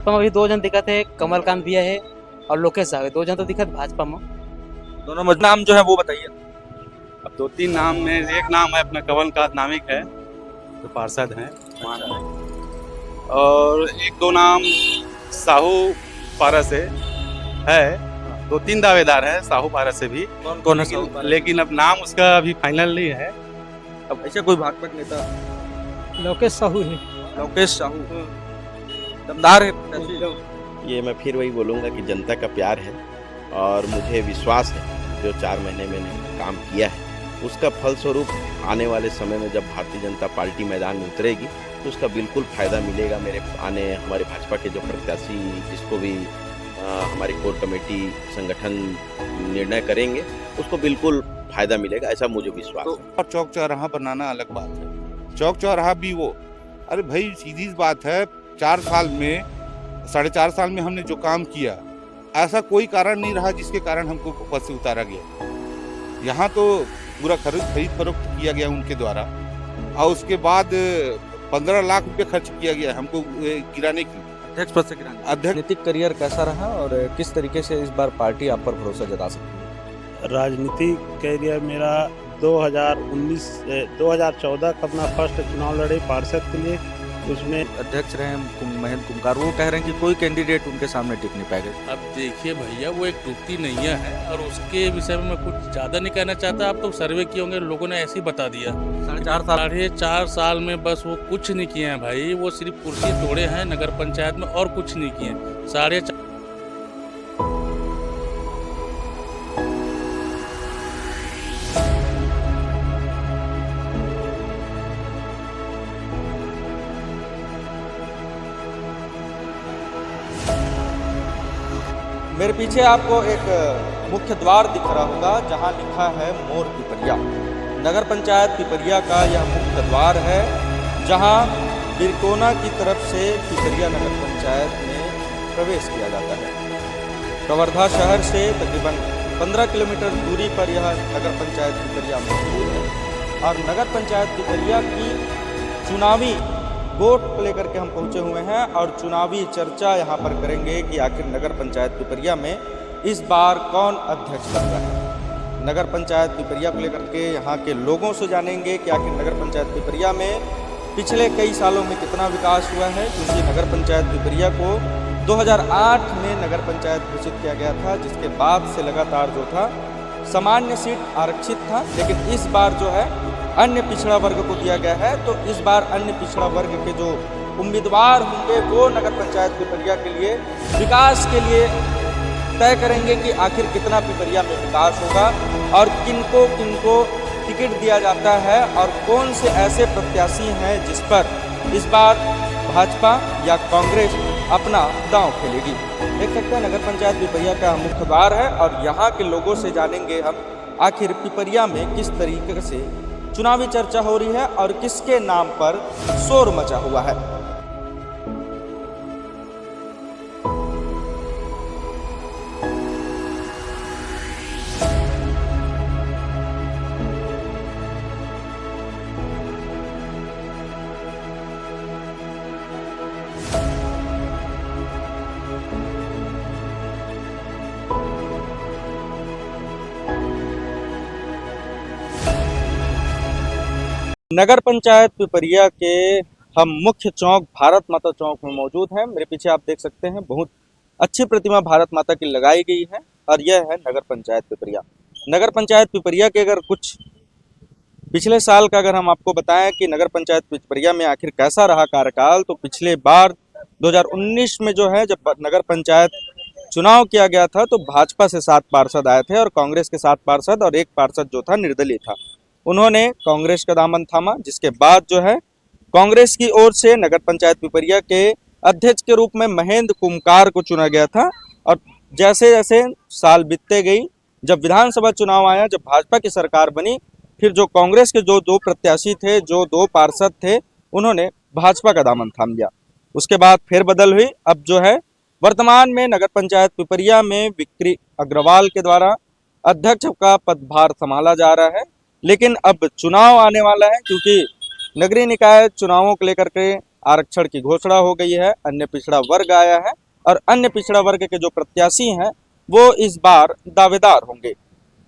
तो अभी दो जन दिखत है, कमलकांत भैया है और लोकेश साहब है, दो जन तो दिखत भाजपा में। दोनों में नाम जो है वो बताइए। अब दो तीन नाम में एक नाम है अपना कमलकांत नामिक है, जो पार्षद हैं मान में। और एक दो नाम साहू पारा से है, दो तीन दावेदार हैं साहू पारा से भी, कौन कौन है साहू पारा? लेकिन अब नाम उसका अभी फाइनल नहीं है। अब ऐसे कोई भाजपा के नेता? लोकेश साहू है। लोकेश साहू दमदार है। ये मैं फिर वही बोलूँगा कि जनता का प्यार है और मुझे विश्वास है जो 4 महीने मैंने काम किया है उसका फलस्वरूप आने वाले समय में जब भारतीय जनता पार्टी मैदान में उतरेगी तो उसका बिल्कुल फ़ायदा मिलेगा। हमारे भाजपा के जो प्रत्याशी जिसको भी हमारी कोर कमेटी संगठन निर्णय करेंगे उसको बिल्कुल फ़ायदा मिलेगा, ऐसा मुझे विश्वास है। और चौक चौराहा बनाना अलग बात है, चौक चौराहा भी वो, अरे भाई सीधी सी बात है, 4 साल में 4.5 साल में हमने जो काम किया ऐसा कोई कारण नहीं रहा जिसके कारण हमको पद से उतारा गया। यहाँ तो पूरा खरीद फरोख्त किया गया उनके द्वारा और उसके बाद 15 लाख रुपए खर्च किया गया हमको गिराने की। अध्यक्ष पद से गिराने। अध्यक्ष राजनीतिक करियर कैसा रहा और किस तरीके से इस बार पार्टी आप पर भरोसा जता सकती है? राजनीतिक कैरियर मेरा 2014 का अपना फर्स्ट चुनाव लड़े पार्षद के लिए, उसमें अध्यक्ष रहे महेंद्र कुमकार, वो कह रहे हैं कि कोई कैंडिडेट उनके सामने टिक नहीं पाएगा। अब देखिए भैया, वो एक टूटती नैया है और उसके विषय में मैं कुछ ज़्यादा नहीं कहना चाहता। आप तो सर्वे किए होंगे, लोगों ने ऐसे ही बता दिया। 4.5 साल में बस वो कुछ नहीं किए हैं भाई, वो सिर्फ कुर्सी तोड़े हैं नगर पंचायत में और कुछ नहीं किए। 4.5 मेरे पीछे आपको एक मुख्य द्वार दिख रहा होगा जहां लिखा है मोर पिपरिया। नगर पंचायत पिपरिया का यह मुख्य द्वार है जहां बिरकोना की तरफ से पिपरिया नगर पंचायत में प्रवेश किया जाता है। कवर्धा शहर से तकरीबन 15 किलोमीटर दूरी पर यह नगर पंचायत पिपरिया मौजूद है और नगर पंचायत पिपरिया की चुनावी वोट को लेकर के हम पहुंचे हुए हैं और चुनावी चर्चा यहां पर करेंगे कि आखिर नगर पंचायत पिपरिया में इस बार कौन अध्यक्ष बन रहा है। नगर पंचायत पिपरिया को लेकर के यहां के लोगों से जानेंगे कि आखिर नगर पंचायत पिपरिया में पिछले कई सालों में कितना विकास हुआ है, क्योंकि नगर पंचायत पिपरिया को 2008 में नगर पंचायत घोषित किया गया था, जिसके बाद से लगातार जो था सामान्य सीट आरक्षित था, लेकिन इस बार जो है अन्य पिछड़ा वर्ग को दिया गया है। तो इस बार अन्य पिछड़ा वर्ग के जो उम्मीदवार होंगे वो नगर पंचायत पिपरिया के लिए विकास के लिए तय करेंगे कि आखिर कितना पिपरिया में विकास होगा और किनको किनको टिकट दिया जाता है और कौन से ऐसे प्रत्याशी हैं जिस पर इस बार भाजपा या कांग्रेस अपना दांव खेलेगी। देख सकते हैं नगर पंचायत पिपरिया का मुख्य द्वार है और यहाँ के लोगों से जानेंगे हम आखिर पिपरिया में किस तरीके से चुनावी चर्चा हो रही है और किसके नाम पर शोर मचा हुआ है। नगर पंचायत पिपरिया के हम मुख्य चौक भारत माता चौक में मौजूद हैं। मेरे पीछे आप देख सकते हैं बहुत अच्छी प्रतिमा भारत माता की लगाई गई है और यह है नगर पंचायत पिपरिया। नगर पंचायत पिपरिया के अगर कुछ पिछले साल का अगर हम आपको बताएं कि नगर पंचायत पिपरिया में आखिर कैसा रहा कार्यकाल, तो पिछले बार 2019 में जो है जब नगर पंचायत चुनाव किया गया था तो भाजपा से 7 पार्षद आए थे और कांग्रेस के 7 पार्षद और 1 पार्षद जो था निर्दलीय था। उन्होंने कांग्रेस का दामन थामा, जिसके बाद जो है कांग्रेस की ओर से नगर पंचायत पिपरिया के अध्यक्ष के रूप में महेंद्र कुमकार को चुना गया था। और जैसे जैसे साल बीतते गई, जब विधानसभा चुनाव आया, जब भाजपा की सरकार बनी, फिर जो कांग्रेस के जो 2 प्रत्याशी थे, जो 2 पार्षद थे, उन्होंने भाजपा का दामन थाम लिया। उसके बाद फिर बदल हुई। अब जो है वर्तमान में नगर पंचायत पिपरिया में विक्री अग्रवाल के द्वारा अध्यक्ष का पदभार संभाला जा रहा है। लेकिन अब चुनाव आने वाला है, क्योंकि नगरीय निकाय चुनावों को लेकर के आरक्षण की घोषणा हो गई है, अन्य पिछड़ा वर्ग आया है और अन्य पिछड़ा वर्ग के जो प्रत्याशी हैं वो इस बार दावेदार होंगे।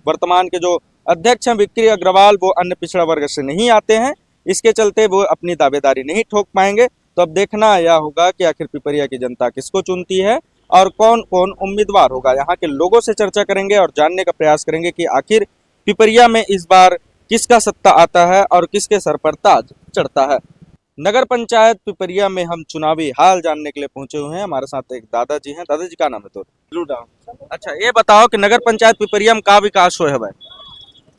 वर्तमान के जो अध्यक्ष हैं विक्की अग्रवाल, वो अन्य पिछड़ा वर्ग से नहीं आते हैं, इसके चलते वो अपनी दावेदारी नहीं ठोक पाएंगे। तो अब देखना यह होगा कि आखिर पिपरिया की जनता किसको चुनती है और कौन कौन उम्मीदवार होगा। यहाँ के लोगों से चर्चा करेंगे और जानने का प्रयास करेंगे कि आखिर पिपरिया में इस बार किसका सत्ता आता है और किसके सर पर ताज चढ़ता है। नगर पंचायत पिपरिया में हम चुनावी हाल जानने के लिए पहुंचे हुए हैं। हमारे साथ एक दादाजी हैं। दादाजी का नाम है तो? अच्छा, ये बताओ कि नगर पंचायत पिपरिया में का विकास हो है भाई?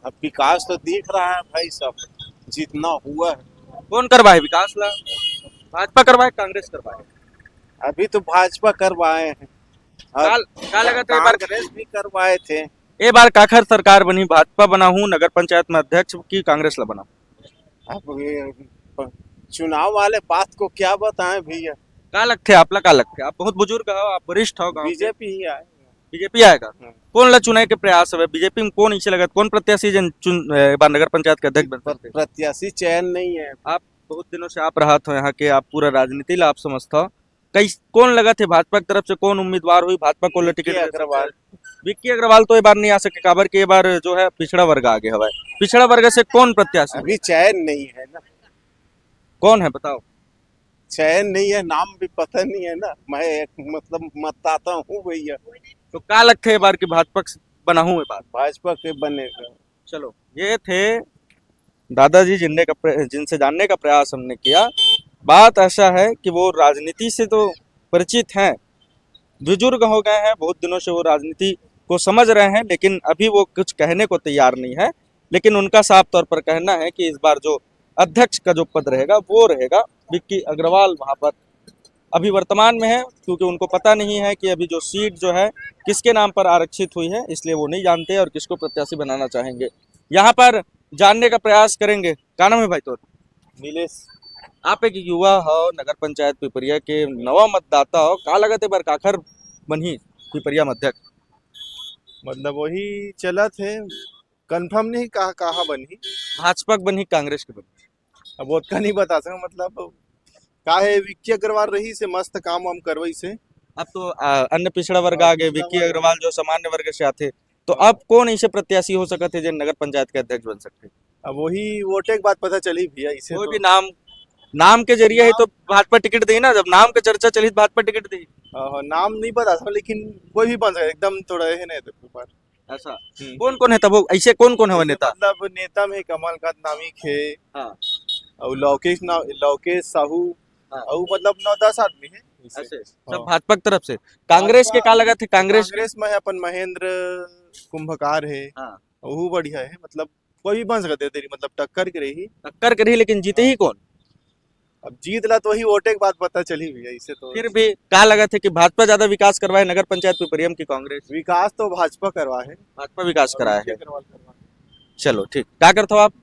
अब विकास तो दिख रहा है भाई, सब जितना हुआ है। कौन करवाए विकास ला? भाजपा करवाए कांग्रेस करवाए? अभी तो भाजपा करवाए हैं, का लगा था बार कांग्रेस भी करवाए थे। ये बार काखर सरकार बनी, भाजपा बना हूँ, नगर पंचायत में अध्यक्ष की कांग्रेस ला बना। अब ये चुनाव वाले बात को क्या बताएं भैया। का लगते आपला का लगते? आप बहुत बुजुर्ग हो, आप वरिष्ठ हो गाँव के। बीजेपी ही आए। बीजेपी आएगा? कौन ला चुनाव के प्रयास है? बीजेपी में कौन इसे लगा, कौन प्रत्याशी जन बार नगर पंचायत के अध्यक्ष बन सकते? प्रत्याशी चयन नहीं है। आप बहुत दिनों से आप रहा था यहाँ के, आप पूरा राजनीति ला आप समझता हो। कई कौन लगा थे भाजपा की तरफ से, कौन उम्मीदवार हुई भाजपा को टिकट? अग्रवाल। विक्की अग्रवाल तो ये बार नहीं आ सके, काबर के ये बार जो है पिछड़ा वर्ग आगे हवा है। पिछड़ा वर्ग से कौन प्रत्याशी? अभी चयन नहीं है ना। कौन है बताओ? चयन नहीं है, नाम भी पता नहीं है ना। मैं एक मतलब मतदाता हूँ भैया। तो का लगते है बार की भाजपा बना हूँ ये बात? भाजपा के बनेगा। चलो, ये थे दादाजी जिनसे जानने का प्रयास हमने किया। बात ऐसा है कि वो राजनीति से तो परिचित हैं, बुजुर्ग हो गए हैं, बहुत दिनों से वो राजनीति को समझ रहे हैं, लेकिन अभी वो कुछ कहने को तैयार नहीं है। लेकिन उनका साफ तौर पर कहना है कि इस बार जो अध्यक्ष का जो पद रहेगा वो रहेगा विक्की अग्रवाल वहां पर अभी वर्तमान में है, क्योंकि उनको पता नहीं है कि अभी जो सीट जो है किसके नाम पर आरक्षित हुई है, इसलिए वो नहीं जानते और किसको प्रत्याशी बनाना चाहेंगे। यहाँ पर जानने का प्रयास करेंगे। क्या नाम है भाई तो? नीलेश। आप एक युवा हो, नगर पंचायत पिपरिया के नवा मतदाता हो, का लगत है बार काखर बनी पिपरिया में अध्यक्ष? मतलब वही चला थे, कंफर्म नहीं कहा बनी। भाजपा की बनी कांग्रेस की बनी? अब वो का नहीं बता सकता, मतलब काहे विक्की अग्रवाल रही से मस्त काम वाम करवई से। अब तो अन्य पिछड़ा वर्ग आ गए, विक्की अग्रवाल जो सामान्य वर्ग से आते, तो अब कौन ऐसे प्रत्याशी हो सकते जो नगर पंचायत के अध्यक्ष बन सकते? अब वही वोटे की बात पता चली भैया। इसे कोई तो भी नाम के जरिए ही तो भाजपा टिकट दी ना, जब नाम की चर्चा चली भाजपा टिकट दी। नाम नहीं बता सकता, लेकिन कोई भी बन सकता एकदम, थोड़ा है नहीं तो ऐसा कौन कौन है तब वो, ऐसे कौन कौन है वो नेता? मतलब नेता में कमलकांत नामिक है, हाँ। और लौकेश साहू, हाँ। और मतलब 9-10 आदमी है ऐसे सब भाजपा की तरफ से। कांग्रेस के का लगा थे? कांग्रेस में है अपन महेंद्र कुंभकार है। हाँ। वो बढ़िया है, मतलब कोई भी बन सकते तेरी, मतलब टक्कर के रही। टक्कर करी, लेकिन जीते ही कौन? अब जीत ला तो वही वोटे की बात पता चली भैया। इसे तो फिर भी कहा लगा था कि भाजपा ज्यादा विकास करवाए नगर पंचायत पिपरिया की कांग्रेस? विकास तो भाजपा करवा है, भाजपा विकास कराया है। करवा। चलो ठीक, क्या करते हो आप?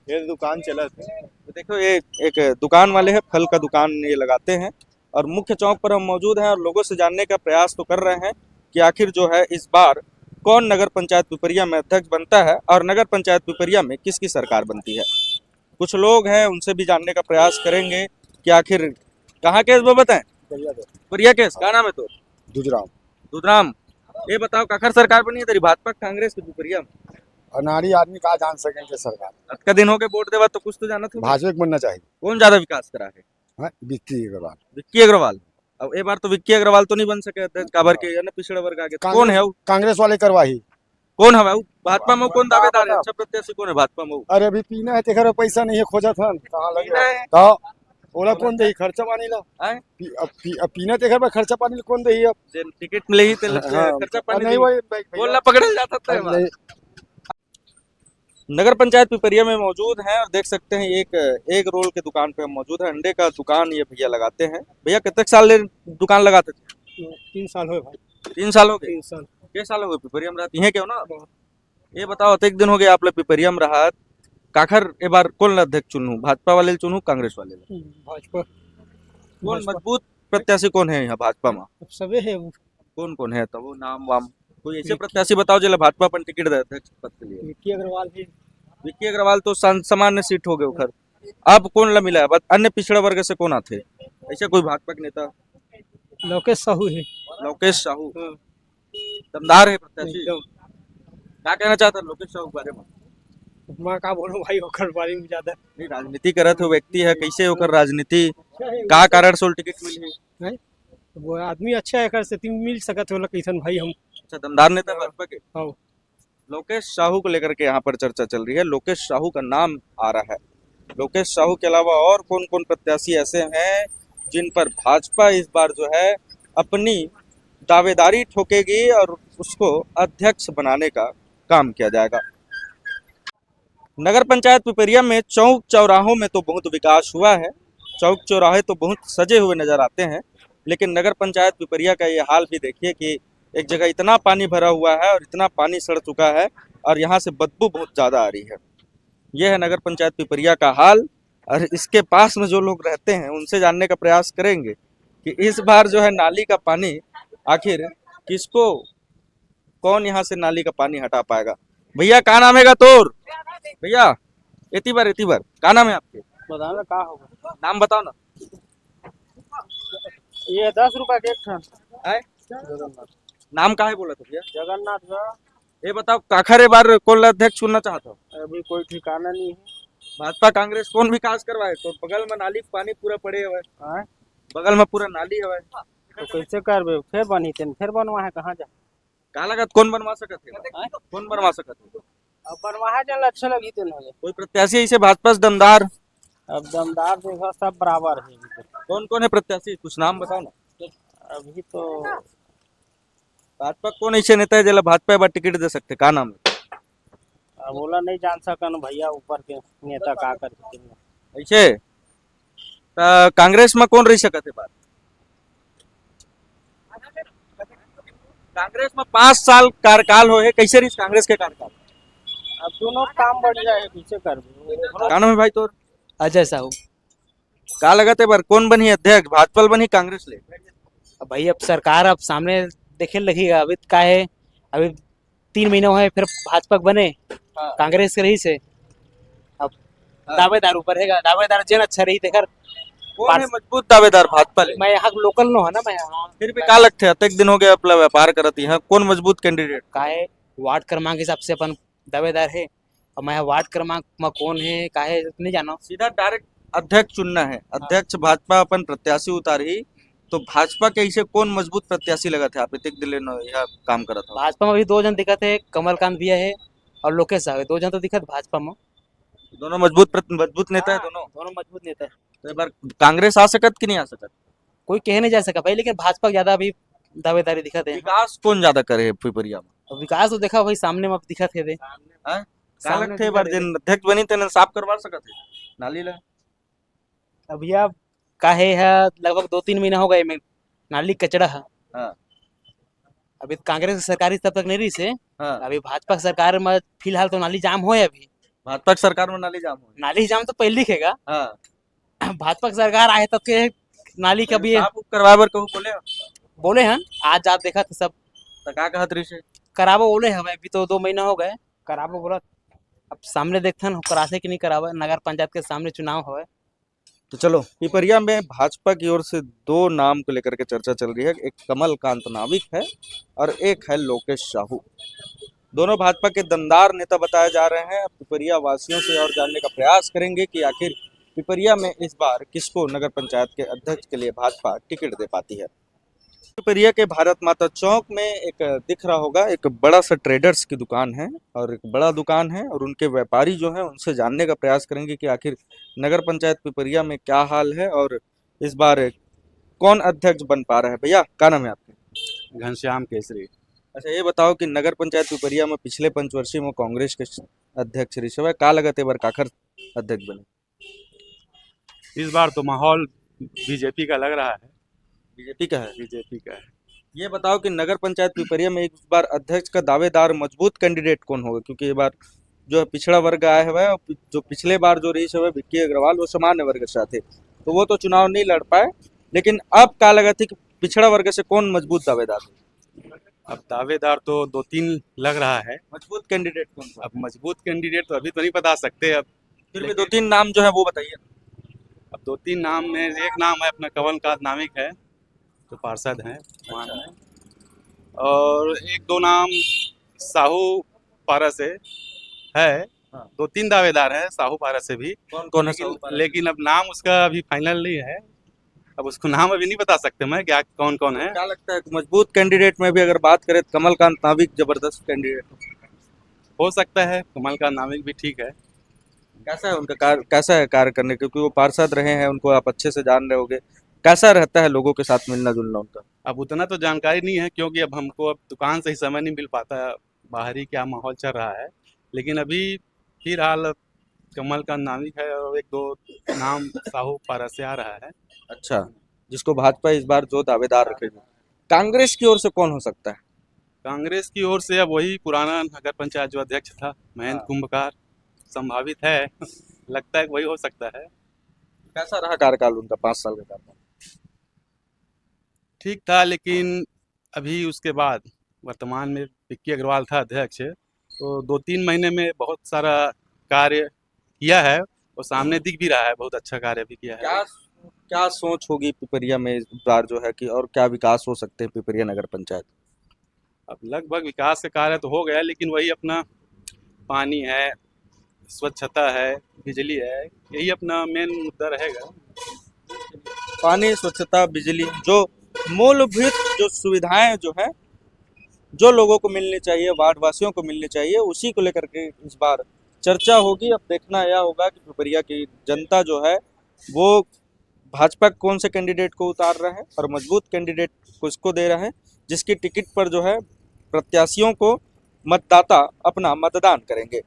ये दुकान चला था। तो देखो, ये एक दुकान वाले हैं, फल का दुकान ये लगाते हैं और मुख्य चौक पर हम मौजूद हैं और लोगों से जानने का प्रयास तो कर रहे हैं कि आखिर जो है इस बार कौन नगर पंचायत पिपरिया में अध्यक्ष बनता है और नगर पंचायत पिपरिया में किसकी सरकार बनती है। कुछ लोग हैं, उनसे भी जानने का प्रयास करेंगे कि आखिर कहाँ केस वो बताएं। पिपरिया केस का नाम है तो? दुधराम। ये बताओ काखर सरकार बनी है तेरी, भाजपा कांग्रेस की पिपरिया में? अनाड़ी आदमी का जान सकेंगे सरकार। का दिन हो गए वोट देवा, तो कुछ तो जाना था। भाजपा को बनना चाहिए। कौन ज्यादा विकास करा है? विक्की अग्रवाल। विक्की अग्रवाल। अब एक बार तो विक्की अग्रवाल तो नहीं बन सके अध्यक्ष, काबर के यानी पिछड़े वर्ग आगे। कौन है वो? कांग्रेस वाले करवाही। कौन है वो? भाजपा में कौन दावेदार है? अच्छा प्रत्याशी कौन है भाजपा में? अरे अभी पीना है तेखर पैसा नहीं है, खोजा था कहाँ लगे तो ओला कौन दही खर्चा पानी ला? अब पीना तेखर में खर्चा पानी कौन दही? अब टिकट मिले ही खर्चा पानी नहीं, वही बोलना पकड़ल जाता था। नगर पंचायत पिपरिया में मौजूद हैं और देख सकते हैं एक रोल के दुकान पे हम मौजूद है। अंडे का दुकान ये भैया लगाते हैं। भैया कितने साल दुकान लगाते थे? 3 साल हो भाई। 3 साल हो गए? 3 साल। क्या साल हो गए पिपरिया में रहती है क्यों ना? ये बताओ, एक दिन हो गया आप लोग पिपरिया में रहा, काखर एक बार कौन अध्यक्ष चुनू, भाजपा वाले चुनू कांग्रेस वाले? भाजपा। कौन मजबूत प्रत्याशी कौन है यहाँ भाजपा में? सबे है। कौन कौन है तब वो नाम वाम कोई ऐसे प्रत्याशी बताओ जो भाजपा पर टिकट दे अध्यक्ष पद के लिए? विक्की अग्रवाल भी। विक्की अग्रवाल तो सामान्य सीट हो गए उखर। अब कौन ला मिला है? अन्य पिछड़ा वर्ग से कौन आते? ऐसे कोई भाजपा के नेता? लोकेश साहू है। लोकेश साहू दमदार है प्रत्याशी। क्या कहना चाहता है लोकेश साहू के बारे में? मैं का बोलूं भाई ओकर बारे में ज्यादा नहीं, राजनीति करत हो व्यक्ति है, कैसे होकर राजनीति का कारण से टिकट मिली है? वो आदमी अच्छा है, कर से मिल सकत होला कैसन भाई हम। अच्छा, दमदार नेता भाजपा के। हाँ। लोकेश साहू को लेकर के यहाँ पर चर्चा चल रही है। लोकेश साहू का नाम आ रहा है। लोकेश साहू के अलावा और कौन कौन प्रत्याशी ऐसे हैं जिन पर भाजपा इस बार जो है अपनी दावेदारी ठोकेगी और उसको अध्यक्ष बनाने का काम किया जाएगा। नगर पंचायत पिपरिया में चौक चौराहों में तो बहुत विकास हुआ है, चौक चौराहे तो बहुत सजे हुए नजर आते हैं, लेकिन नगर पंचायत पिपरिया का ये हाल भी देखिए कि एक जगह इतना पानी भरा हुआ है और इतना पानी सड़ चुका है और यहाँ से बदबू बहुत ज़्यादा आ रही है। यह है नगर पंचायत पिपरिया का हाल और इसके पास में जो लोग रहते हैं उनसे जानने का प्रयास करेंगे कि इस बार जो है नाली का पानी आखिर किसको, कौन यहाँ से नाली का पानी हटा पाएगा। भैया क्या नाम है तोर? भैया इतनी बार क्या नाम है आपके? बताना का होगा। नाम बताओ ना। ये 10 रुपए के एक ठन आए? नाम का है बोला तो भैया? जगन्नाथ का। ये बताओ काखरे बार कौन अध्यक्ष चुनना चाहता हो? अभी कोई ठिकाना नहीं है। भाजपा कांग्रेस कौन विकास करवाए? तो बगल में नाली पानी पूरा पड़े हुए, बगल में पूरा नाली है तो कैसे करबे? फिर बनी तेन फिर बनवा है कहाँ जा? का लगत कौन बनवा सकत है? कौन बनवा सकत है? अब बनवा जल अच्छा लगी तेन हो। कोई प्रत्याशी ऐसे भाजपा से दमदार? अब दमदार देखो सब बराबर है। कौन कौन है प्रत्याशी, कुछ नाम बताओ ना। अभी तो भाजपा कौन ऐसे नेता है जिला भाजपा बार टिकट दे सकते? का नाम है? बोला नहीं जान सकन भैया, ऊपर के नेता का करते ऐसे कांग्रेस में कौन रह सकत है बात? कांग्रेस में 5 साल कार्यकाल हो है, कैसे रही कांग्रेस के कार्यकाल? अब दोनों काम बढ़ जाए पीछे कर। का नाम है भाई तोर? अजय साहू। का लगत है बार कौन बनी अध्यक्ष, भाजपा बनी कांग्रेस ले? भाई अब सरकार अब सामने देखे लगेगा। अभी का है, अभी 3 महीना हुआ है, फिर भाजपा बने कांग्रेस के रही से। अब दावेदार ऊपर रहेगा, दावेदार जन अच्छा रही देकर। कौन है मजबूत दावेदार भाजपा ले? मैं यहाँ लोकल नो है ना, मैं यहाँ फिर भी का लगते है अतक दिन हो गया अपना व्यापार करती है, कौन मजबूत कैंडिडेट? का है वार्ड क्रमांक के हिसाब से अपन दावेदार है। और मैं वार्ड क्रमांक में कौन है का है नहीं जाना। सीधा डायरेक्ट अध्यक्ष चुनना है। अध्यक्ष भाजपा अपन प्रत्याशी उतारी तो भाजपा के ऐसे कौन मजबूत प्रत्याशी लगा थे? आप इतक दिले यह काम करा था। भाजपा में भी 2 जन दिखत है, कमलकांत भैया है और लोकेश साहू है। 2 जन तो दिखत भाजपा में। दोनों मजबूत नेता है दोनों मजबूत नेता है। तो एक बार कांग्रेस आ सकत कि नहीं आ सकत? कोई कह नहीं जा सका भाई, लेकिन भाजपा ज्यादा अभी दावेदारी दिखत है। विकास कौन ज्यादा करे पिपरिया में? और विकास तो देखा भाई सामने में दिखत है। का लगते है बार जिन अध्यक्ष बनी तेन साफ करवा सकत है नाली ला? अभी अब काहे है लगभग 2-3 महीना हो गए में नाली कचड़ा है। हाँ। अभी कांग्रेस सरकारी तब तक नहीं रही से। हाँ। अभी भाजपा सरकार में फिलहाल तो नाली जाम हो है। अभी भाजपा की सरकार में नाली जाम हो? नाली जाम तो पहले दिखेगा। हाँ। भाजपा की सरकार आए तब के नाली का भी साफ करवाए बर कहूँ बोले हैं। आज आप देखा था सब तो का कहत रही से? कराबो बोले हमें। अभी तो 2 महीना हो गए कराबो बोला। अब सामने देखते हैं करासे कि नहीं करावे। नगर पंचायत के सामने चुनाव है। तो चलो, पिपरिया में भाजपा की ओर से 2 नाम को लेकर के चर्चा चल रही है। एक कमलकांत नाविक है और एक है लोकेश साहू। दोनों भाजपा के दमदार नेता बताए जा रहे हैं। पिपरिया वासियों से और जानने का प्रयास करेंगे कि आखिर पिपरिया में इस बार किसको नगर पंचायत के अध्यक्ष के लिए भाजपा टिकट दे पाती है। पिपरिया के भारत माता चौक में एक दिख रहा होगा, एक बड़ा सा ट्रेडर्स की दुकान है और एक बड़ा दुकान है और उनके व्यापारी जो हैं उनसे जानने का प्रयास करेंगे कि आखिर नगर पंचायत पिपरिया में क्या हाल है और इस बार कौन अध्यक्ष बन पा रहा है। भैया क्या नाम है आपके? घनश्याम केसरी। अच्छा, ये बताओ कि नगर पंचायत पिपरिया में पिछले पंचवर्षीय में कांग्रेस के अध्यक्ष रही है, का लगत है बार काखर अध्यक्ष बने? इस बार तो माहौल बीजेपी का लग रहा है। बीजेपी का है? बीजेपी का है। ये बताओ कि नगर पंचायत पिपरिया में इस बार अध्यक्ष का दावेदार मजबूत कैंडिडेट कौन होगा? क्योंकि ये बार जो पिछड़ा वर्ग आया हुआ है और जो पिछले बार जो रही है विक्की अग्रवाल, वो सामान्य वर्ग से थे तो वो तो चुनाव नहीं लड़ पाए, लेकिन अब क्या लगा थी कि पिछड़ा वर्ग से कौन मजबूत दावेदार है? अब दावेदार तो 2-3 लग रहा है। मजबूत कैंडिडेट कौन सा? अब मजबूत कैंडिडेट तो अभी तो नहीं बता सकते। अब फिर भी 2-3 नाम जो है वो बताइए। अब दो तीन नाम में एक नाम है अपना कमलकांत नामिक है, जो पार्षद हैं मान में, और एक दो नाम साहू पारा से है। दो तीन दावेदार हैं साहू पारा से भी, कौन कौन है साहू पारा से? लेकिन अब नाम उसका अभी फाइनल नहीं है। अब उसको नाम अभी नहीं बता सकते मैं क्या कौन कौन है। क्या लगता है कि मजबूत कैंडिडेट में भी अगर बात करें तो कमलकांत नाविक जबरदस्त कैंडिडेट हो सकता है कमलकांत नामिक भी ठीक है। कैसा है उनका कार्य, कैसा है कार्य करने, क्योंकि वो पार्षद रहे हैं, उनको आप अच्छे से जान रहे होगे, कैसा रहता है लोगों के साथ मिलना जुलना उनका? अब उतना तो जानकारी नहीं है क्योंकि अब हमको अब दुकान से ही समय नहीं मिल पाता, बाहर ही क्या माहौल चल रहा है। लेकिन अभी फिलहाल कमलकांत नामिक है और एक दो नाम साहू पारा से आ रहा है। अच्छा, जिसको भाजपा इस बार जो दावेदार रखेगी। कांग्रेस की ओर से कौन हो सकता है? कांग्रेस की ओर से अब वही पुराना नगर पंचायत जो अध्यक्ष था महेंद्र कुंभकार संभावित है। लगता है कि वही हो सकता है। कैसा रहा कार्यकाल उनका 5 साल का कार्यकाल? ठीक था, लेकिन अभी उसके बाद वर्तमान में विक्की अग्रवाल था अध्यक्ष, तो 2-3 महीने में बहुत सारा कार्य किया है और सामने दिख भी रहा है, बहुत अच्छा कार्य भी किया है। क्या क्या सोच होगी पिपरिया में इस बार जो है कि और क्या विकास हो सकते हैं पिपरिया नगर पंचायत? अब लगभग विकास का कार्य तो हो गया, लेकिन वही अपना पानी है, स्वच्छता है, बिजली है, यही अपना मेन मुद्दा रहेगा। पानी, स्वच्छता, बिजली, जो मूलभूत जो सुविधाएं जो है, जो लोगों को मिलनी चाहिए, वार्ड वासियों को मिलनी चाहिए, उसी को लेकर के इस बार चर्चा होगी। अब देखना यह होगा कि पिपरिया की जनता जो है वो भाजपा कौन से कैंडिडेट को उतार रहा है और मजबूत कैंडिडेट को इसको दे रहा है जिसकी टिकट पर जो है प्रत्याशियों को मतदाता अपना मतदान करेंगे।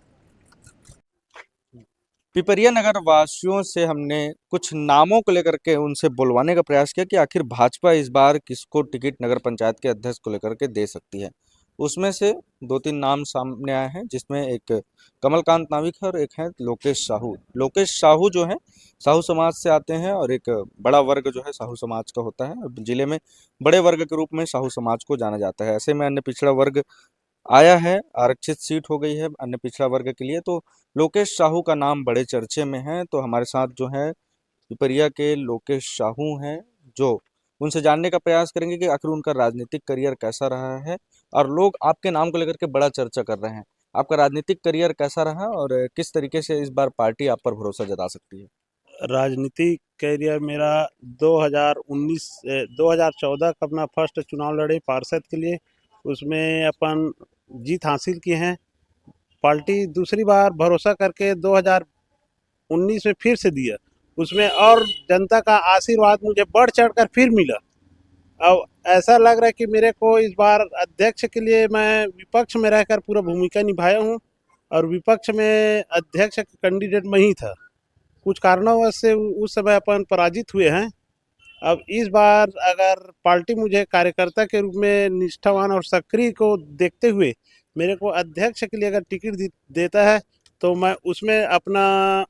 पिपरिया नगर वासियों से हमने कुछ नामों को लेकर के उनसे बुलवाने का प्रयास किया कि आखिर भाजपा इस बार किसको टिकट नगर पंचायत के अध्यक्ष को लेकर के दे सकती है। उसमें से 2-3 नाम सामने आए हैं, जिसमें एक कमलकांत नाविक है और एक है लोकेश साहू। लोकेश साहू जो है साहू समाज से आते हैं और एक बड़ा वर्ग जो है साहू समाज का होता है। जिले में बड़े वर्ग के रूप में साहू समाज को जाना जाता है। ऐसे में अन्य पिछड़ा वर्ग आया है, आरक्षित सीट हो गई है अन्य पिछड़ा वर्ग के लिए, तो लोकेश साहू का नाम बड़े चर्चे में है। तो हमारे साथ जो है पिपरिया के लोकेश साहू हैं, जो उनसे जानने का प्रयास करेंगे कि आखिर उनका राजनीतिक करियर कैसा रहा है और लोग आपके नाम को लेकर के बड़ा चर्चा कर रहे हैं। आपका राजनीतिक करियर कैसा रहा और किस तरीके से इस बार पार्टी आप पर भरोसा जता सकती है? राजनीतिक करियर मेरा 2014 का अपना फर्स्ट चुनाव लड़े पार्षद के लिए, उसमें अपन जीत हासिल किए हैं। पार्टी दूसरी बार भरोसा करके 2019 में फिर से दिया, उसमें और जनता का आशीर्वाद मुझे बढ़ चढ़कर फिर मिला। अब ऐसा लग रहा है कि मेरे को इस बार अध्यक्ष के लिए मैं विपक्ष में रहकर पूरा भूमिका निभाया हूँ और विपक्ष में अध्यक्ष कैंडिडेट में ही था। कुछ कारणों से उस समय अपन पराजित हुए हैं। अब इस बार अगर पार्टी मुझे कार्यकर्ता के रूप में निष्ठावान और सक्रिय को देखते हुए मेरे को अध्यक्ष के लिए अगर टिकट देता है तो मैं उसमें अपना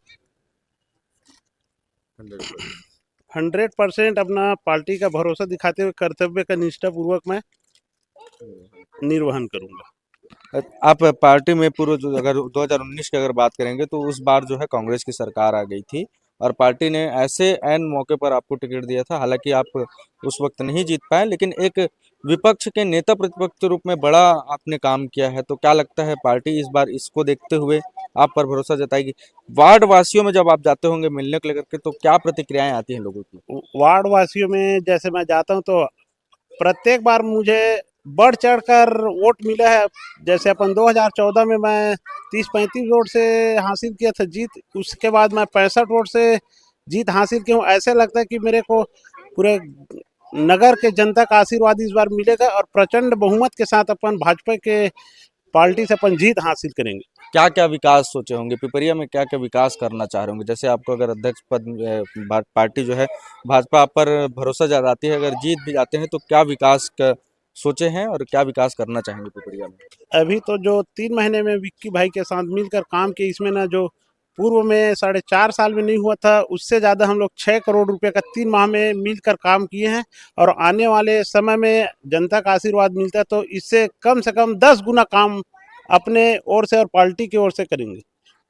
100% अपना पार्टी का भरोसा दिखाते हुए कर्तव्य का निष्ठापूर्वक मैं निर्वहन करूंगा। आप पार्टी में पूर्व अगर 2019 की अगर बात करेंगे तो उस बार जो है कांग्रेस की सरकार आ गई थी और पार्टी ने ऐसे ऐन मौके पर आपको टिकट दिया था। हालांकि आप उस वक्त नहीं जीत पाए, लेकिन एक विपक्ष के नेता प्रतिपक्ष के रूप में बड़ा आपने काम किया है। तो क्या लगता है पार्टी इस बार इसको देखते हुए आप पर भरोसा जताएगी? वार्ड वासियों में जब आप जाते होंगे मिलने को लेकर के तो क्या प्रतिक्रियाएं आती हैं लोगों की? वार्ड वासियों में जैसे मैं जाता हूं तो प्रत्येक बार मुझे बढ़ चढ़कर वोट मिला है। जैसे अपन 2014 में मैं 30-35 वोट से हासिल किया था जीत, उसके बाद मैं 65 वोट से जीत हासिल किया हूँ। ऐसे लगता है कि मेरे को पूरे नगर के जनता का आशीर्वाद इस बार मिलेगा और प्रचंड बहुमत के साथ अपन भाजपा के पार्टी से अपन जीत हासिल करेंगे। क्या क्या विकास सोचे होंगे पिपरिया में, क्या क्या विकास करना चाह रहे होंगे? जैसे आपको अगर अध्यक्ष पद पार्टी जो है भाजपा आप पर भरोसा जताती है, अगर जीत भी जाते हैं तो क्या विकास का सोचे हैं और क्या विकास करना चाहेंगे पिपरिया में? अभी तो जो 3 महीने में विक्की भाई के साथ मिलकर काम किए, इसमें ना जो पूर्व में 4.5 साल में नहीं हुआ था उससे ज़्यादा हम लोग 6 करोड़ रुपए का 3 माह में मिलकर काम किए हैं और आने वाले समय में जनता का आशीर्वाद मिलता है तो इससे कम से कम 10 गुना काम अपने ओर से और पार्टी की ओर से करेंगे।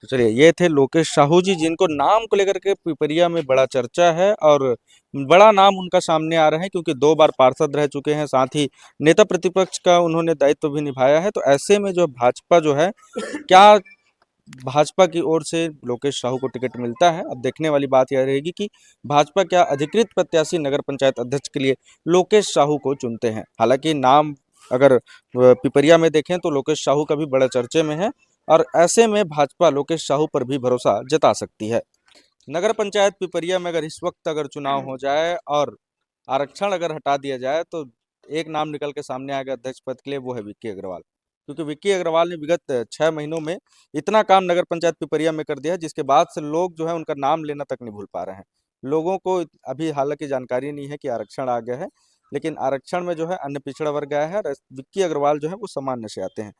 तो चलिए, ये थे लोकेश साहू जी, जिनको नाम को लेकर के पिपरिया में बड़ा चर्चा है और बड़ा नाम उनका सामने आ रहा है, क्योंकि 2 बार पार्षद रह चुके हैं, साथ ही नेता प्रतिपक्ष का उन्होंने दायित्व भी निभाया है। तो ऐसे में जो भाजपा जो है, क्या भाजपा की ओर से लोकेश साहू को टिकट मिलता है? अब देखने वाली बात यह रहेगी कि भाजपा क्या अधिकृत प्रत्याशी नगर पंचायत अध्यक्ष के लिए लोकेश साहू को चुनते हैं। हालांकि नाम अगर पिपरिया में देखें तो लोकेश साहू का भी बड़ा चर्चे में है, और ऐसे में भाजपा लोकेश साहू पर भी भरोसा जता सकती है। नगर पंचायत पिपरिया में अगर इस वक्त अगर चुनाव हो जाए और आरक्षण अगर हटा दिया जाए, तो एक नाम निकल के सामने आएगा अध्यक्ष पद के लिए, वो है विक्की अग्रवाल। क्योंकि विक्की अग्रवाल ने विगत 6 महीनों में इतना काम नगर पंचायत पिपरिया में कर दिया है, जिसके बाद से लोग जो है उनका नाम लेना तक नहीं भूल पा रहे हैं। लोगों को अभी हालांकि जानकारी नहीं है कि आरक्षण आ गया है, लेकिन आरक्षण में जो है अन्य पिछड़ा वर्ग आया है, और विक्की अग्रवाल जो है वो सामान्य से आते हैं।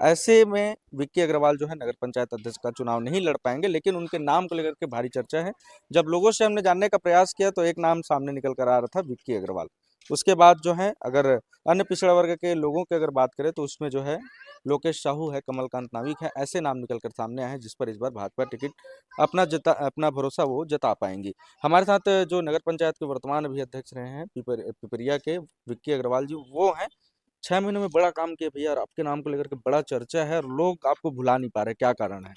ऐसे में विक्की अग्रवाल जो है नगर पंचायत अध्यक्ष का चुनाव नहीं लड़ पाएंगे, लेकिन उनके नाम को लेकर के भारी चर्चा है। जब लोगों से हमने जानने का प्रयास किया तो एक नाम सामने निकल कर आ रहा था, विक्की अग्रवाल। उसके बाद जो है अगर अन्य पिछड़ा वर्ग के लोगों की अगर बात करें तो उसमें जो है लोकेश साहू है, कमलकांत नाविक है, ऐसे नाम निकल कर सामने आए हैं जिस पर इस बार भाजपा टिकट अपना भरोसा वो जता पाएंगी। हमारे साथ जो नगर पंचायत के वर्तमान अभी अध्यक्ष रहे हैं पिपरिया के, विक्की अग्रवाल जी, वो हैं। 6 महीनों में बड़ा काम किया भैया, और आपके नाम को लेकर के बड़ा चर्चा है, और लोग आपको भुला नहीं पा रहे, क्या कारण है?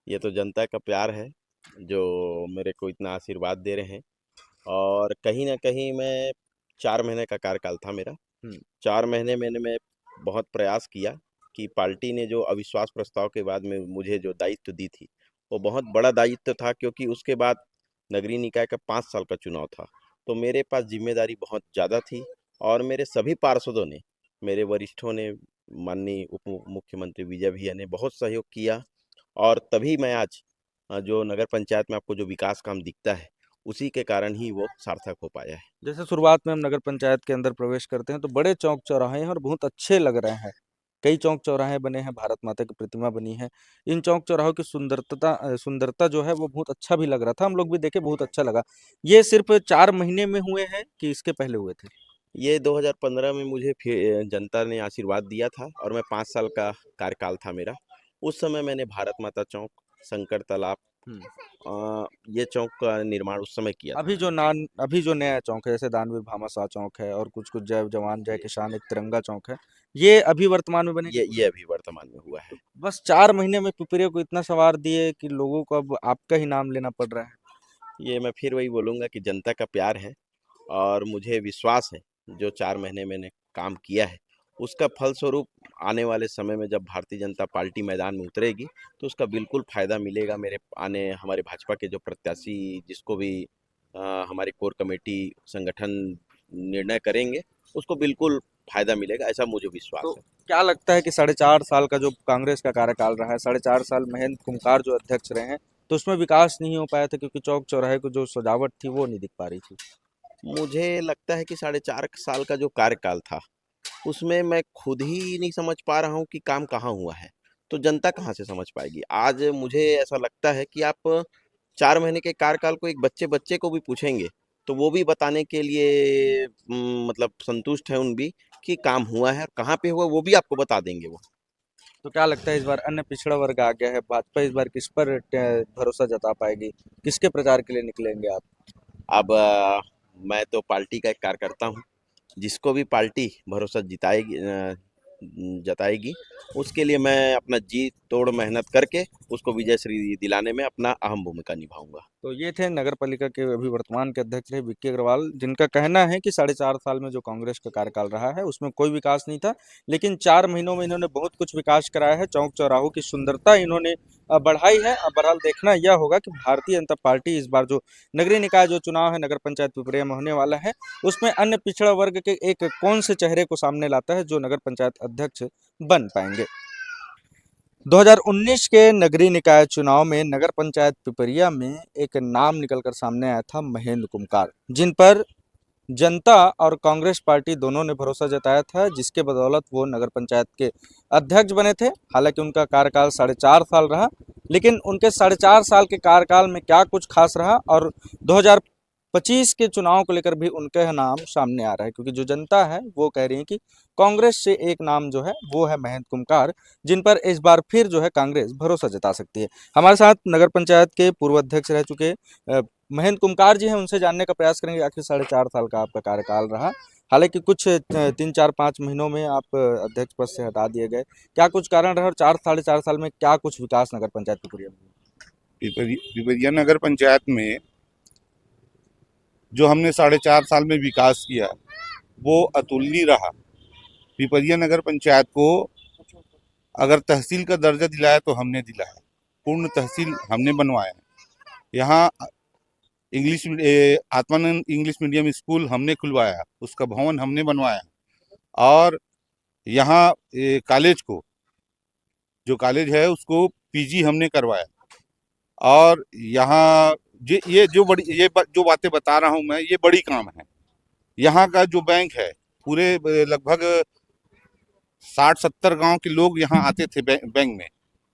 ये तो जनता का प्यार है जो मेरे को इतना आशीर्वाद दे रहे हैं। और कहीं ना कहीं मैं 4 महीने का कार्यकाल था मेरा। 4 महीने मैं बहुत प्रयास किया कि पार्टी ने जो अविश्वास प्रस्ताव के बाद में मुझे जो दायित्व दी थी, वो बहुत बड़ा दायित्व था, क्योंकि उसके बाद नगरीय निकाय का 5 साल का चुनाव था। तो मेरे पास जिम्मेदारी बहुत ज़्यादा थी, और मेरे सभी पार्षदों ने, मेरे वरिष्ठों ने, माननीय उप मुख्यमंत्री विजय भैया ने बहुत सहयोग किया, और तभी मैं आज जो नगर पंचायत में आपको जो विकास काम दिखता है, उसी के कारण ही वो सार्थक हो पाया है। जैसे शुरुआत में हम नगर पंचायत के अंदर प्रवेश करते हैं तो बड़े चौक चौराहे हैं और बहुत अच्छे लग रहे हैं। कई चौक चौराहे बने हैं, भारत माता की प्रतिमा बनी है। इन चौक चौराहों की सुंदरता जो है वो बहुत अच्छा भी लग रहा था, हम लोग भी देखे, बहुत अच्छा लगा। ये सिर्फ 4 महीने में हुए हैं कि इसके पहले हुए थे? ये 2015 में मुझे फिर जनता ने आशीर्वाद दिया था, और मैं 5 साल का कार्यकाल था मेरा। उस समय मैंने भारत माता चौक, शंकर तालाब, ये चौक का निर्माण उस समय किया था। अभी जो नया चौक है, जैसे दानवीर भामाशाह चौक है, और कुछ जय जवान जय किसान एक तिरंगा चौक है, ये अभी वर्तमान में बने? ये अभी वर्तमान में हुआ है। बस 4 महीने में पिपरिया को इतना सवार दिए कि लोगों को अब आपका ही नाम लेना पड़ रहा है। ये मैं फिर वही बोलूँगा कि जनता का प्यार है, और मुझे विश्वास है जो 4 महीने मैंने काम किया है, उसका फलस्वरूप आने वाले समय में जब भारतीय जनता पार्टी मैदान में उतरेगी, तो उसका बिल्कुल फ़ायदा मिलेगा। हमारे भाजपा के जो प्रत्याशी, जिसको भी हमारी कोर कमेटी संगठन निर्णय करेंगे, उसको बिल्कुल फ़ायदा मिलेगा, ऐसा मुझे विश्वास है। क्या लगता है कि 4.5 साल का जो कांग्रेस का कार्यकाल रहा है, 4.5 साल महेंद्र कुमकार जो अध्यक्ष रहे हैं, तो उसमें विकास नहीं हो पाया था, क्योंकि चौक चौराहे को जो सजावट थी वो नहीं दिख पा रही थी? मुझे लगता है कि 4.5 साल का जो कार्यकाल था, उसमें मैं खुद ही नहीं समझ पा रहा हूँ कि काम कहाँ हुआ है, तो जनता कहाँ से समझ पाएगी। आज मुझे ऐसा लगता है कि आप 4 महीने के कार्यकाल को एक बच्चे को भी पूछेंगे, तो वो भी बताने के लिए मतलब संतुष्ट है उन भी कि काम हुआ है, और कहाँ पे हुआ वो भी आपको बता देंगे वो। तो क्या लगता है इस बार अन्य पिछड़ा वर्ग आ गया है, भाजपा इस बार किस पर भरोसा जता पाएगी, किसके प्रचार के लिए निकलेंगे आप? अब मैं तो पार्टी का एक कार्यकर्ता हूँ, जिसको भी पार्टी भरोसा जताएगी, उसके लिए मैं अपना जी तोड़ मेहनत करके उसको विजय श्री दिलाने में अपना अहम भूमिका निभाऊंगा। तो ये थे नगर पालिका के अभी वर्तमान के अध्यक्ष रहे विक्की अग्रवाल, जिनका कहना है कि 4.5 साल में जो कांग्रेस का कार्यकाल रहा है उसमें कोई विकास नहीं था, लेकिन 4 महीनों में इन्होंने बहुत कुछ विकास कराया है। चौक चौराहों की सुंदरता इन्होंने बढ़ाई है। अब बहरहाल देखना यह होगा कि भारतीय जनता पार्टी इस बार जो नगरीय निकाय जो चुनाव है नगर पंचायत पिपरिया में होने वाला है, उसमें अन्य पिछड़ा वर्ग के एक कौन से चेहरे को सामने लाता है जो नगर पंचायत अध्यक्ष बन पाएंगे। 2019 के नगरीय निकाय चुनाव में नगर पंचायत पिपरिया में एक नाम निकलकर सामने आया था, महेंद्र कुमकार, जिन पर जनता और कांग्रेस पार्टी दोनों ने भरोसा जताया था, जिसके बदौलत वो नगर पंचायत के अध्यक्ष बने थे। हालांकि उनका कार्यकाल 4.5 साल रहा, लेकिन उनके 4.5 साल के कार्यकाल में क्या कुछ खास रहा और 25 के चुनाव को लेकर भी उनका नाम सामने आ रहा है, क्योंकि जो जनता है वो कह रही है कि कांग्रेस से एक नाम जो है वो है महेंद्र कुमकार, जिन पर इस बार फिर जो है कांग्रेस भरोसा जता सकती है। हमारे साथ नगर पंचायत के पूर्व अध्यक्ष रह चुके महेंद्र कुमकार जी हैं, उनसे जानने का प्रयास करेंगे आखिर 4.5 साल का आपका कार्यकाल रहा। हालांकि कुछ 3-4-5 महीनों में आप अध्यक्ष पद से हटा दिए गए, क्या कुछ कारण रहा और 4-4.5 साल में क्या कुछ विकास नगर पंचायत पिपरिया में? पिपरिया नगर पंचायत में जो हमने 4.5 साल में विकास किया वो अतुलनीय रहा। पिपरिया नगर पंचायत को अगर तहसील का दर्जा दिलाया तो हमने दिलाया, पूर्ण तहसील हमने बनवाया। यहाँ आत्मानंद इंग्लिश मीडियम स्कूल हमने खुलवाया, उसका भवन हमने बनवाया। और यहाँ कॉलेज को, जो कॉलेज है उसको पीजी हमने करवाया। और यहाँ ये जो बातें बता रहा हूँ मैं, ये बड़ी काम है। यहाँ का जो बैंक है, पूरे लगभग 60-70 गांव के लोग यहाँ आते थे बैंक में,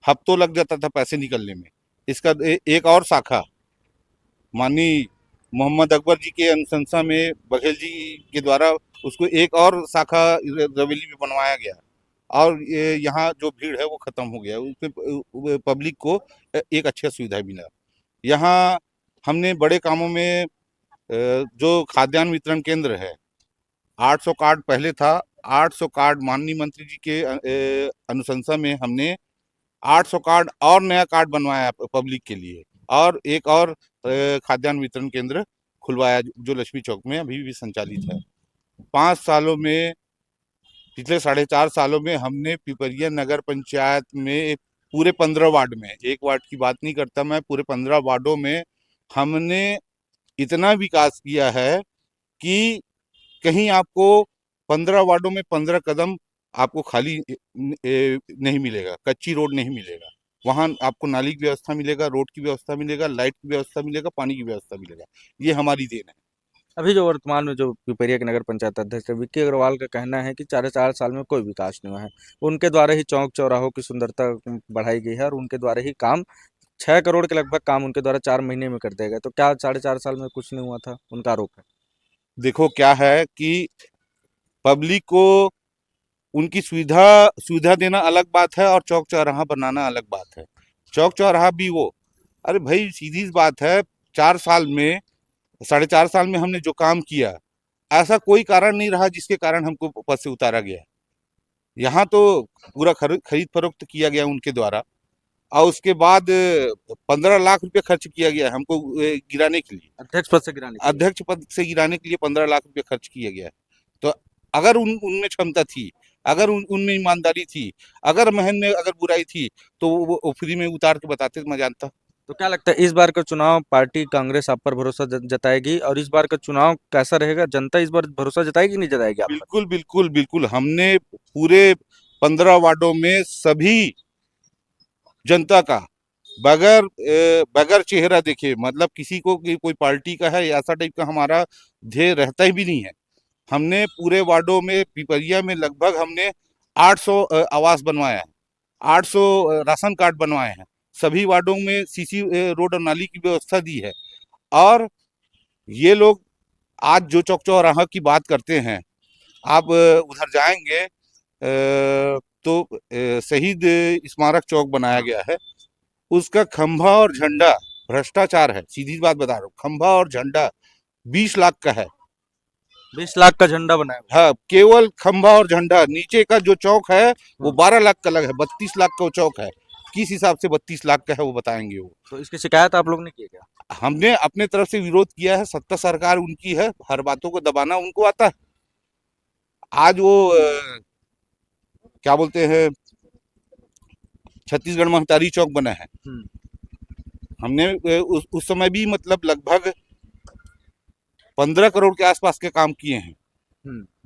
हफ्तों लग जाता था पैसे निकलने में। इसका एक और शाखा माननीय मोहम्मद अकबर जी के अनुशंसा में बघेल जी के द्वारा उसको एक और शाखा रवेली में बनवाया गया। और यहाँ जो भीड़ है वो खत्म हो गया, उसमें पब्लिक को एक अच्छा सुविधा मिला। यहाँ हमने बड़े कामों में जो खाद्यान्न वितरण केंद्र है, 800 कार्ड पहले था, 800 कार्ड माननीय मंत्री जी के अनुशंसा में हमने 800 कार्ड और नया कार्ड बनवाया पब्लिक के लिए। और एक और खाद्यान्न वितरण केंद्र खुलवाया जो लक्ष्मी चौक में अभी भी संचालित है। 5 सालों में, पिछले 4.5 सालों में हमने पिपरिया नगर पंचायत में पूरे 15 वार्ड में, एक वार्ड की बात नहीं करता मैं, पूरे 15 वार्डों में हमने इतना विकास किया है कि कहीं आपको 15 वार्डों में 15 कदम आपको खाली नहीं मिलेगा, कच्ची रोड नहीं मिलेगा। वहाँ आपको नाली की व्यवस्था मिलेगा, रोड की व्यवस्था मिलेगा, लाइट की व्यवस्था मिलेगा, पानी की व्यवस्था मिलेगा। ये हमारी देन है। अभी जो वर्तमान में जो पिपरिया के नगर पंचायत अध्यक्ष है विक्की अग्रवाल का कहना है कि 4.5 साल में कोई विकास नहीं हुआ है। उनके द्वारा ही चौक चौराहों की सुंदरता बढ़ाई गई है और उनके द्वारा ही काम 6 करोड़ के लगभग काम उनके द्वारा 4 महीने में कर दिया गया। तो क्या 4.5 साल में कुछ नहीं हुआ था? उनका आरोप है। देखो क्या है कि पब्लिक को उनकी सुविधा देना अलग बात है और चौक चौराहा बनाना अलग बात है। चौक चौराहा भी वो, अरे भाई सीधी सी बात है, 4.5 साल में हमने जो काम किया, ऐसा कोई कारण नहीं रहा जिसके कारण हमको पद से उतारा गया। यहाँ तो पूरा खरीद फरोख्त किया गया उनके द्वारा, और उसके बाद 15 लाख रुपए खर्च किया गया हमको गिराने के लिए, अध्यक्ष पद से गिराने के लिए 15 लाख रुपए खर्च किया गया। तो अगर उनमें क्षमता थी, अगर उनमें ईमानदारी थी, अगर महेंद्र में अगर बुराई थी, तो वो फ्री में उतार के बताते तो मैं जानता। तो क्या लगता है इस बार का चुनाव पार्टी कांग्रेस आप पर भरोसा जताएगी और इस बार का चुनाव कैसा रहेगा? जनता इस बार भरोसा जताएगी नहीं जताएगी आप पर? बिल्कुल हमने पूरे 15 वार्डों में सभी जनता का बगैर चेहरा देखे, मतलब किसी को कोई पार्टी का है ऐसा टाइप का हमारा ध्येय रहता ही भी नहीं है। हमने पूरे वार्डों में पिपरिया में लगभग हमने 800 आवास बनवाया है, 800 राशन कार्ड बनवाए हैं, सभी वार्डों में सीसी रोड और नाली की व्यवस्था दी है। और ये लोग आज जो चौक चौराहा की बात करते हैं, आप उधर जाएंगे तो शहीद स्मारक चौक बनाया गया है, उसका खंभा और झंडा भ्रष्टाचार है, सीधी बात बता रहा हूँ। खंभा और झंडा 20 लाख का है, 20 लाख का झंडा बनाया। हाँ, केवल खंभा और झंडा। नीचे का जो चौक है वो 12 लाख का लग है, 32 लाख का वो चौक है। किस हिसाब से 32 लाख का है वो बताएंगे वो। तो इसकी शिकायत आप लोग ने की क्या? हमने अपने तरफ से विरोध किया है, सत्ता सरकार उनकी है, हर बातों को दबाना उनको आता है। आज वो क्या बोलते हैं, छत्तीसगढ़ महतारी चौक बना है, हमने उस समय भी मतलब लगभग 15 करोड़ के आसपास के काम किए हैं।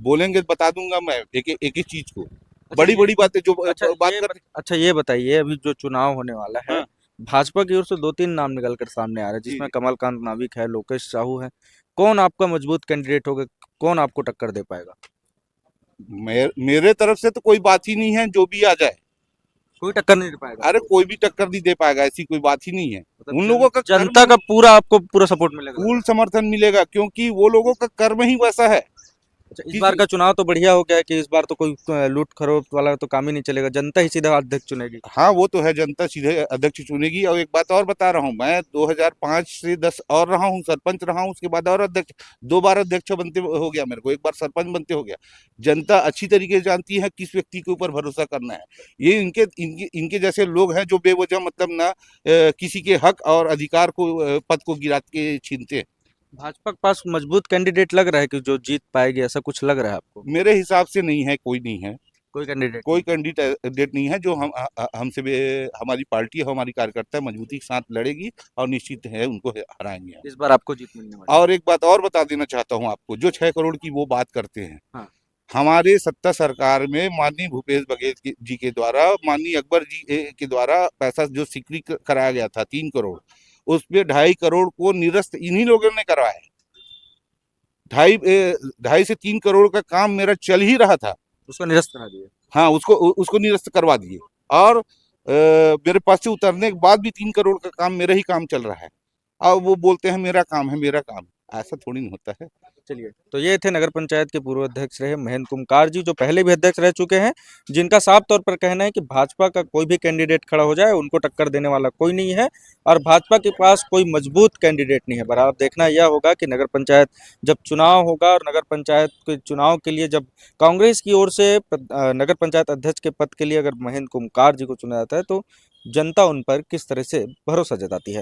बोलेंगे बता दूंगा मैं एक चीज को। बड़ी बातें जो अच्छा ये बताइए, अभी जो चुनाव होने वाला है, हाँ। भाजपा की ओर से 2-3 नाम निकलकर सामने आ रहे हैं, जिसमें कमलकांत नाविक है, लोकेश साहू है। कौन आपका मजबूत कैंडिडेट होगा? कौन आपको टक्कर दे पाएगा? मेरे तरफ से तो कोई बात ही नहीं है, जो भी आ जाए कोई टक्कर नहीं दे पाएगा। अरे कोई भी टक्कर नहीं दे पाएगा, ऐसी कोई बात ही नहीं है। मतलब उन लोगों का जनता का पूरा आपको पूरा सपोर्ट मिलेगा। फुल समर्थन मिलेगा, क्योंकि वो लोगों का कर्म ही वैसा है। अच्छा, इस बार का चुनाव तो बढ़िया हो गया है कि इस बार तो कोई लूट खरोट वाला तो काम ही नहीं चलेगा, जनता ही सीधा अध्यक्ष चुनेगी। हाँ वो तो है, जनता सीधे अध्यक्ष चुनेगी। और एक बात और बता रहा हूँ, मैं 2005 से 10 और रहा हूँ, सरपंच रहा हूँ, उसके बाद और अध्यक्ष, 2 बार अध्यक्ष बनते हो गया मेरे को, एक बार सरपंच बनते हो गया। जनता अच्छी तरीके से जानती है किस व्यक्ति के ऊपर भरोसा करना है। ये इनके जैसे लोग हैं जो बेवजह मतलब ना किसी के हक और अधिकार को पद को गिरा के छीनते हैं। भाजपा के पास मजबूत कैंडिडेट लग रहा है कि जो जीत पाएगी, ऐसा कुछ लग रहा है आपको? मेरे हिसाब से नहीं है, कोई नहीं है, कोई कैंडिडेट कोई कैंडिडेट नहीं है जो हमसे हमारी पार्टी है, हमारी कार्यकर्ता मजबूती के साथ लड़ेगी और निश्चित है उनको हराएंगे। इस बार आपको जीत मिलने वाली है। और एक बात और बता देना चाहता हूँ आपको, जो 6 करोड़ की वो बात करते हैं, हाँ। हमारे सत्ता सरकार में माननीय भूपेश बघेल जी के द्वारा, माननीय अकबर जी के द्वारा पैसा जो स्वीकृत कराया गया था 3 करोड़, उसमें 2.5 करोड़ को निरस्त इन्हीं लोगों ने करवाया है। 2.5 से 3 करोड़ का काम मेरा चल ही रहा था, उसको निरस्त करा दिए। हाँ उसको निरस्त करवा दिए। और मेरे पास से उतरने के बाद भी 3 करोड़ का काम मेरा ही काम चल रहा है। अब वो बोलते हैं मेरा काम है, मेरा काम, ऐसा थोड़ी नहीं होता है। चलिए, तो ये थे नगर पंचायत के पूर्व अध्यक्ष रहे महेंद्र कुमकार जी, जो पहले भी अध्यक्ष रह चुके हैं, जिनका साफ तौर पर कहना है कि भाजपा का कोई भी कैंडिडेट खड़ा हो जाए उनको टक्कर देने वाला कोई नहीं है और भाजपा के पास कोई मजबूत कैंडिडेट नहीं है। बराबर देखना यह होगा कि नगर पंचायत जब चुनाव होगा और नगर पंचायत के चुनाव के लिए जब कांग्रेस की ओर से नगर पंचायत अध्यक्ष के पद के लिए अगर महेंद्र कुमकार जी को चुना जाता है तो जनता उन पर किस तरह से भरोसा जताती है।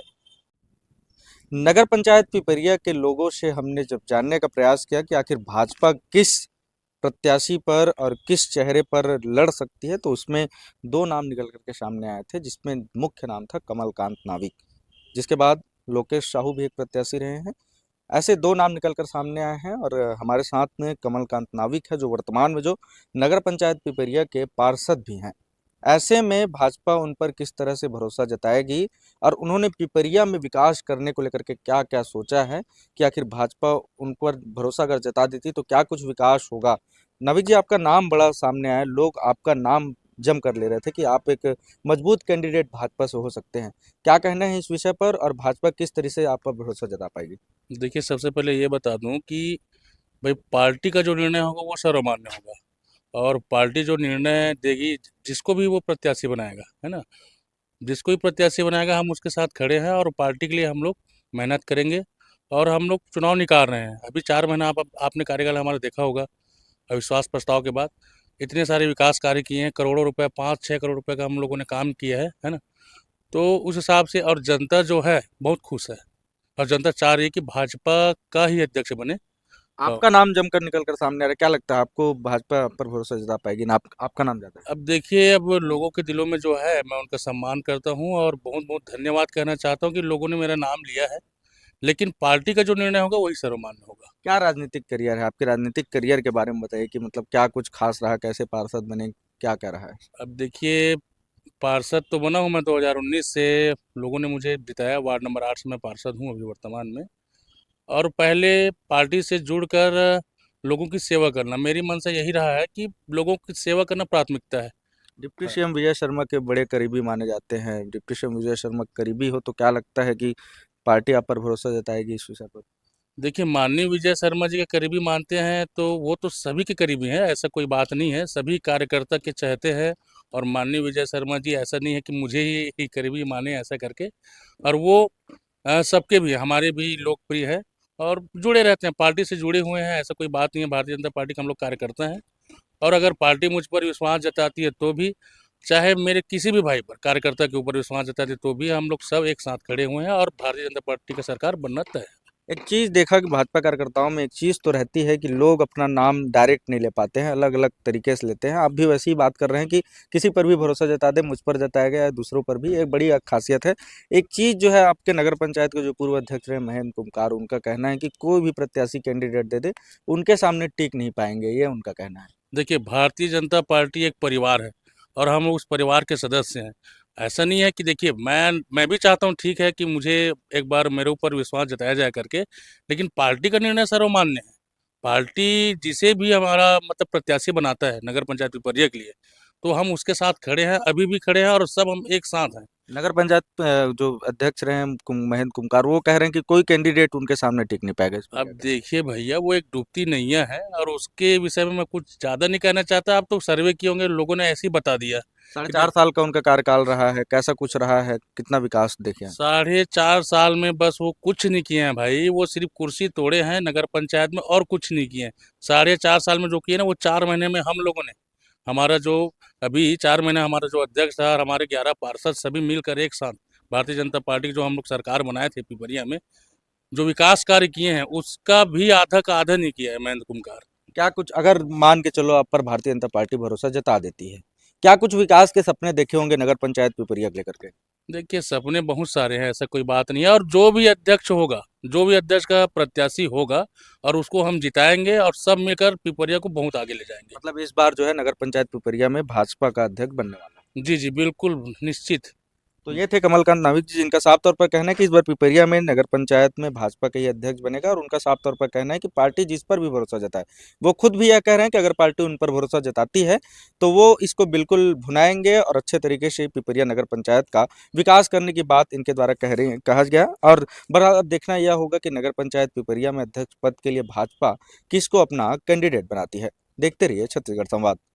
नगर पंचायत पिपरिया के लोगों से हमने जब जानने का प्रयास किया कि आखिर भाजपा किस प्रत्याशी पर और किस चेहरे पर लड़ सकती है, तो उसमें 2 नाम निकल करके सामने आए थे, जिसमें मुख्य नाम था कमलकांत नाविक, जिसके बाद लोकेश साहू भी एक प्रत्याशी रहे हैं। ऐसे 2 नाम निकल कर सामने आए हैं और हमारे साथ में कमलकांत नाविक है, जो वर्तमान में जो नगर पंचायत पिपरिया के पार्षद भी हैं। ऐसे में भाजपा उन पर किस तरह से भरोसा जताएगी और उन्होंने पिपरिया में विकास करने को लेकर के क्या क्या सोचा है कि आखिर भाजपा उन पर भरोसा अगर जता देती तो क्या कुछ विकास होगा। नाविक जी, आपका नाम बड़ा सामने आया, लोग आपका नाम जम कर ले रहे थे कि आप एक मजबूत कैंडिडेट भाजपा से हो सकते हैं। क्या कहना है इस विषय पर और भाजपा किस तरह से आप पर भरोसा जता पाएगी? देखिए, सबसे पहले ये बता दूं कि भाई पार्टी का जो निर्णय होगा वो सर्वमान्य होगा और पार्टी जो निर्णय देगी, जिसको भी वो प्रत्याशी बनाएगा, है ना, जिसको भी प्रत्याशी बनाएगा हम उसके साथ खड़े हैं और पार्टी के लिए हम लोग मेहनत करेंगे और हम लोग चुनाव निकाल रहे हैं। अभी 4 महीना आपने कार्यकाल हमारा देखा होगा। अविश्वास प्रस्ताव के बाद इतने सारे विकास कार्य किए हैं, करोड़ों रुपए, 5-6 करोड़ रुपए का हम लोगों ने काम किया है ना। तो उस हिसाब से और जनता जो है बहुत खुश है और जनता चाह रही है कि भाजपा का ही अध्यक्ष बने। आपका नाम जमकर निकल कर सामने आ रहा है, क्या लगता है आपको भाजपा पर भरोसा जता पाएगी ना? आपका नाम जाता है। अब देखिए, अब लोगों के दिलों में जो है मैं उनका सम्मान करता हूं और बहुत बहुत धन्यवाद कहना चाहता हूं कि लोगों ने मेरा नाम लिया है, लेकिन पार्टी का जो निर्णय होगा वही सर्वमान्य होगा। क्या राजनीतिक करियर है आपके? राजनीतिक करियर के बारे में बताइए कि मतलब क्या कुछ खास रहा, कैसे पार्षद बने, क्या क्या रहा है? अब देखिए, पार्षद तो बना हूं मैं 2019 से, लोगों ने मुझे जिताया, वार्ड नंबर 8 से मैं पार्षद हूं अभी वर्तमान में। और पहले पार्टी से जुड़कर लोगों की सेवा करना मेरी मंशा यही रहा है कि लोगों की सेवा करना प्राथमिकता है। डिप्टी सीएम विजय शर्मा के बड़े करीबी माने जाते हैं। डिप्टी सीएम विजय शर्मा करीबी हो तो क्या लगता है कि पार्टी आप पर भरोसा जताएगी इस विषय पर? देखिए, माननीय विजय शर्मा जी के करीबी मानते हैं तो वो तो सभी के करीबी हैं, ऐसा कोई बात नहीं है, सभी कार्यकर्ता के चाहते हैं। और माननीय विजय शर्मा जी ऐसा नहीं है कि मुझे ही करीबी माने ऐसा करके, और वो सबके भी, हमारे भी लोकप्रिय है और जुड़े रहते हैं, पार्टी से जुड़े हुए हैं, ऐसा कोई बात नहीं है। भारतीय जनता पार्टी के हम लोग कार्यकर्ता हैं और अगर पार्टी मुझ पर विश्वास जताती है तो भी, चाहे मेरे किसी भी भाई पर कार्यकर्ता के ऊपर विश्वास जताती है तो भी, हम लोग सब एक साथ खड़े हुए हैं और भारतीय जनता पार्टी का सरकार बनना तय है। एक चीज़ देखा कि भाजपा कार्यकर्ताओं में एक चीज़ तो रहती है कि लोग अपना नाम डायरेक्ट नहीं ले पाते हैं, अलग अलग तरीके से लेते हैं। आप भी वैसे ही बात कर रहे हैं कि किसी पर भी भरोसा जता दे, मुझ पर जताया गया या दूसरों पर भी, एक बड़ी खासियत है। एक चीज़ जो है, आपके नगर पंचायत के जो पूर्व अध्यक्ष रहे महेंद्र कुमकार, उनका कहना है कि कोई भी प्रत्याशी कैंडिडेट दे दे उनके सामने टिक नहीं पाएंगे, ये उनका कहना है। देखिए, भारतीय जनता पार्टी एक परिवार है और हम उस परिवार के सदस्य हैं। ऐसा नहीं है कि, देखिए, मैं भी चाहता हूँ, ठीक है, कि मुझे एक बार मेरे ऊपर विश्वास जताया जाए करके, लेकिन पार्टी का निर्णय सर्वमान्य है। पार्टी जिसे भी हमारा मतलब प्रत्याशी बनाता है नगर पंचायत पिपरिया के लिए, तो हम उसके साथ खड़े हैं, अभी भी खड़े हैं और सब हम एक साथ हैं। नगर पंचायत जो अध्यक्ष रहे हैं महेंद्र कुमकार, वो कह रहे हैं कि कोई कैंडिडेट उनके सामने टिक नहीं पाएगा इस बार। अब देखिए भैया, वो एक डूबती नैया है और उसके विषय में मैं कुछ ज़्यादा नहीं कहना चाहता। आप तो सर्वे किए होंगे, लोगों ने ऐसे ही बता दिया। 4.5 साल का उनका कार्यकाल रहा है, कैसा कुछ रहा है, कितना विकास देखे हैं? 4.5 साल में बस वो कुछ नहीं किए हैं भाई, वो सिर्फ कुर्सी तोड़े हैं नगर पंचायत में और कुछ नहीं किए हैं। 4.5 साल में जो किए ना, वो 4 महीने में हम लोगों ने, हमारा जो अभी 4 महीने हमारा जो अध्यक्ष था और हमारे 11 पार्षद सभी मिलकर एक साथ भारतीय जनता पार्टी की जो हम लोग सरकार बनाए थे पिपरिया में, जो विकास कार्य किए हैं उसका भी आधा का आधा नहीं किया है महेंद्र कुमकार। क्या कुछ, अगर मान के चलो आप पर भारतीय जनता पार्टी भरोसा जता देती है, क्या कुछ विकास के सपने देखे होंगे नगर पंचायत पिपरिया को लेकर के? देखिए, सपने बहुत सारे हैं, ऐसा कोई बात नहीं है। और जो भी अध्यक्ष होगा, जो भी अध्यक्ष का प्रत्याशी होगा और उसको हम जिताएंगे और सब मिलकर पिपरिया को बहुत आगे ले जाएंगे। मतलब इस बार जो है नगर पंचायत पिपरिया में भाजपा का अध्यक्ष बनने वाला है। जी जी, बिल्कुल निश्चित। तो ये थे कमलकांत नाविक जी, जिनका साफ तौर पर कहना है कि इस बार पिपरिया में नगर पंचायत में भाजपा का ही अध्यक्ष बनेगा। और उनका साफ तौर पर कहना है कि पार्टी जिस पर भी भरोसा जताए, वो खुद भी यह कह रहे हैं कि अगर पार्टी उन पर भरोसा जताती है तो वो इसको बिल्कुल भुनाएंगे और अच्छे तरीके से पिपरिया नगर पंचायत का विकास करने की बात इनके द्वारा कहा गया। और बहरहाल अब देखना यह होगा कि नगर पंचायत पिपरिया में अध्यक्ष पद के लिए भाजपा किसको अपना कैंडिडेट बनाती है। देखते रहिए छत्तीसगढ़ संवाद।